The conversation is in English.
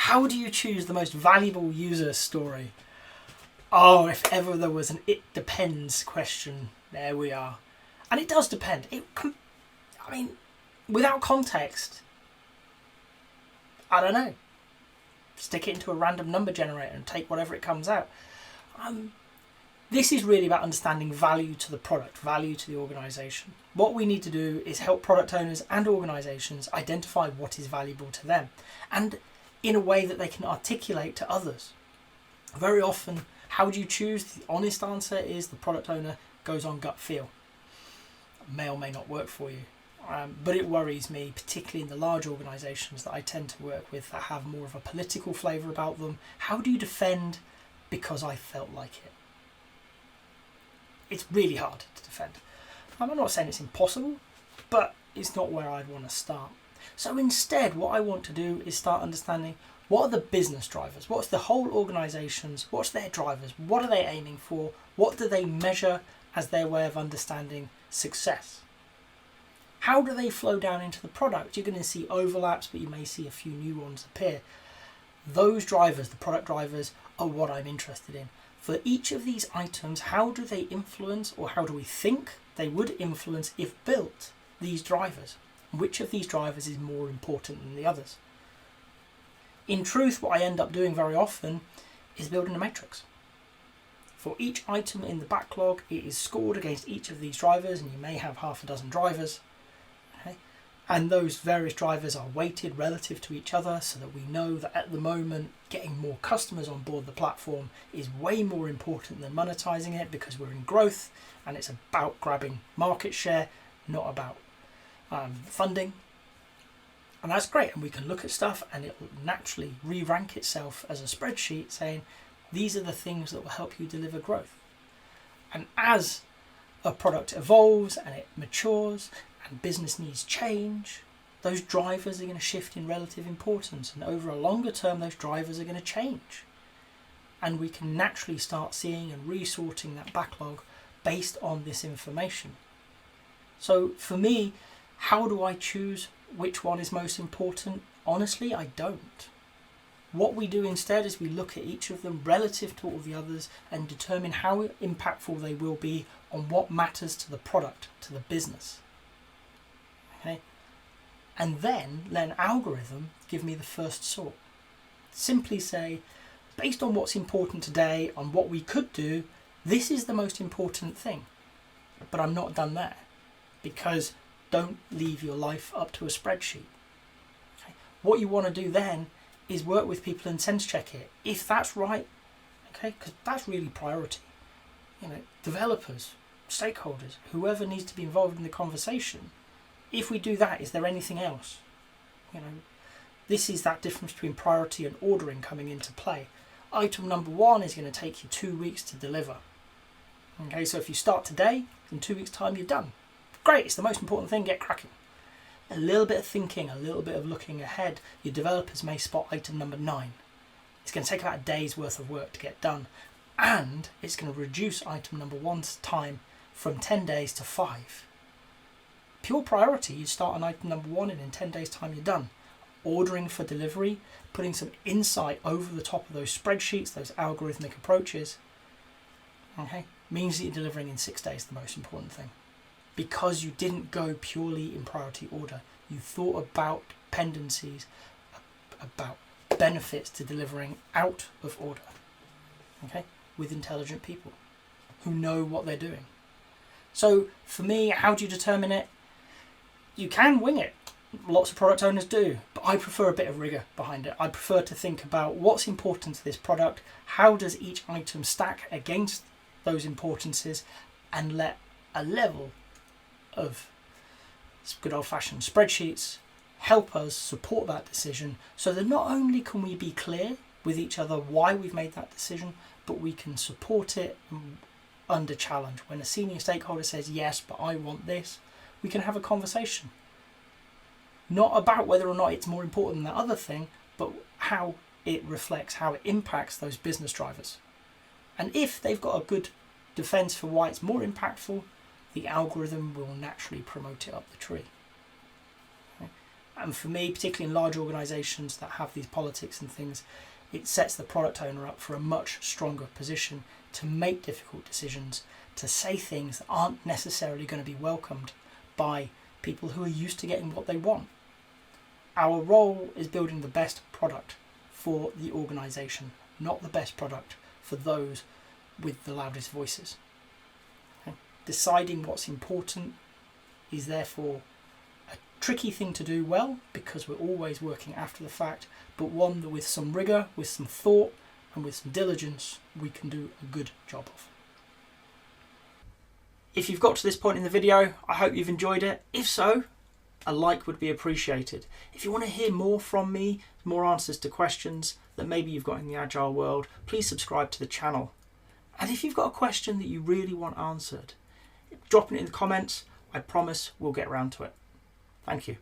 How do you choose the most valuable user story? Oh, if ever there was an "it depends" question, there we are. And it does depend. Without context, I don't know. Stick it into a random number generator and take whatever it comes out. This is really about understanding value to the product, value to the organisation. What we need to do is help product owners and organisations identify what is valuable to them, and in a way that they can articulate to others. Very often, how do you choose? The honest answer is the product owner goes on gut feel. It may or may not work for you. But it worries me, particularly in the large organisations that I tend to work with that have more of a political flavour about them. How do you defend because I felt like it? It's really hard to defend. I'm not saying it's impossible, but it's not where I'd want to start. So instead, what I want to do is start understanding what are the business drivers, what's the whole organisations, what's their drivers, what are they aiming for, what do they measure as their way of understanding success. How do they flow down into the product? You're going to see overlaps, but you may see a few new ones appear. Those drivers, the product drivers, are what I'm interested in. For each of these items, how do they influence, or how do we think they would influence if built, these drivers? Which of these drivers is more important than the others? In truth, what I end up doing very often is building a matrix. For each item in the backlog, it is scored against each of these drivers, and you may have half a dozen drivers. And those various drivers are weighted relative to each other so that we know that at the moment getting more customers on board the platform is way more important than monetizing it, because we're in growth and it's about grabbing market share, not about funding. And that's great, and we can look at stuff and it will naturally re-rank itself as a spreadsheet saying these are the things that will help you deliver growth. And as a product evolves and it matures and business needs change, those drivers are going to shift in relative importance, and over a longer term those drivers are going to change, and we can naturally start seeing and resorting that backlog based on this information. So for me, how do I choose which one is most important? Honestly, I don't. What we do instead is we look at each of them relative to all the others and determine how impactful they will be on what matters to the product, to the business. Okay, and then let an algorithm give me the first sort. Simply say, based on what's important today, on what we could do, this is the most important thing. But I'm not done there, because don't leave your life up to a spreadsheet. Okay. What you want to do then is work with people and sense check it. If that's right, okay, because that's really priority. Developers, stakeholders, whoever needs to be involved in the conversation. If we do that, is there anything else? This is that difference between priority and ordering coming into play. Item number 1 is going to take you 2 weeks to deliver. Okay, so if you start today, in 2 weeks' time you're done. Great, it's the most important thing, get cracking. A little bit of thinking, a little bit of looking ahead, your developers may spot item number 9. It's going to take about a day's worth of work to get done, and it's going to reduce item number 1's time from 10 days to 5. Pure priority, you start on item number 1 and in 10 days' time you're done. Ordering for delivery, putting some insight over the top of those spreadsheets, those algorithmic approaches, okay, means that you're delivering in 6 days, the most important thing. Because you didn't go purely in priority order. You thought about dependencies, about benefits to delivering out of order, okay, with intelligent people who know what they're doing. So for me, how do you determine it? You can wing it. Lots of product owners do, but I prefer a bit of rigor behind it. I prefer to think about what's important to this product, how does each item stack against those importances, and let a level of good old-fashioned spreadsheets help us support that decision, so that not only can we be clear with each other why we've made that decision, but we can support it under challenge. When a senior stakeholder says, yes, but I want this, we can have a conversation. Not about whether or not it's more important than the other thing, but how it reflects, how it impacts those business drivers. And if they've got a good defense for why it's more impactful, the algorithm will naturally promote it up the tree. Okay? And for me, particularly in large organisations that have these politics and things, it sets the product owner up for a much stronger position to make difficult decisions, to say things that aren't necessarily going to be welcomed by people who are used to getting what they want. Our role is building the best product for the organisation, not the best product for those with the loudest voices. Okay? Deciding what's important is therefore a tricky thing to do well, because we're always working after the fact, but one that with some rigour, with some thought and with some diligence we can do a good job of. If you've got to this point in the video, I hope you've enjoyed it. If so, a like would be appreciated. If you want to hear more from me, more answers to questions that maybe you've got in the Agile world, please subscribe to the channel. And if you've got a question that you really want answered, drop it in the comments. I promise we'll get around to it. Thank you.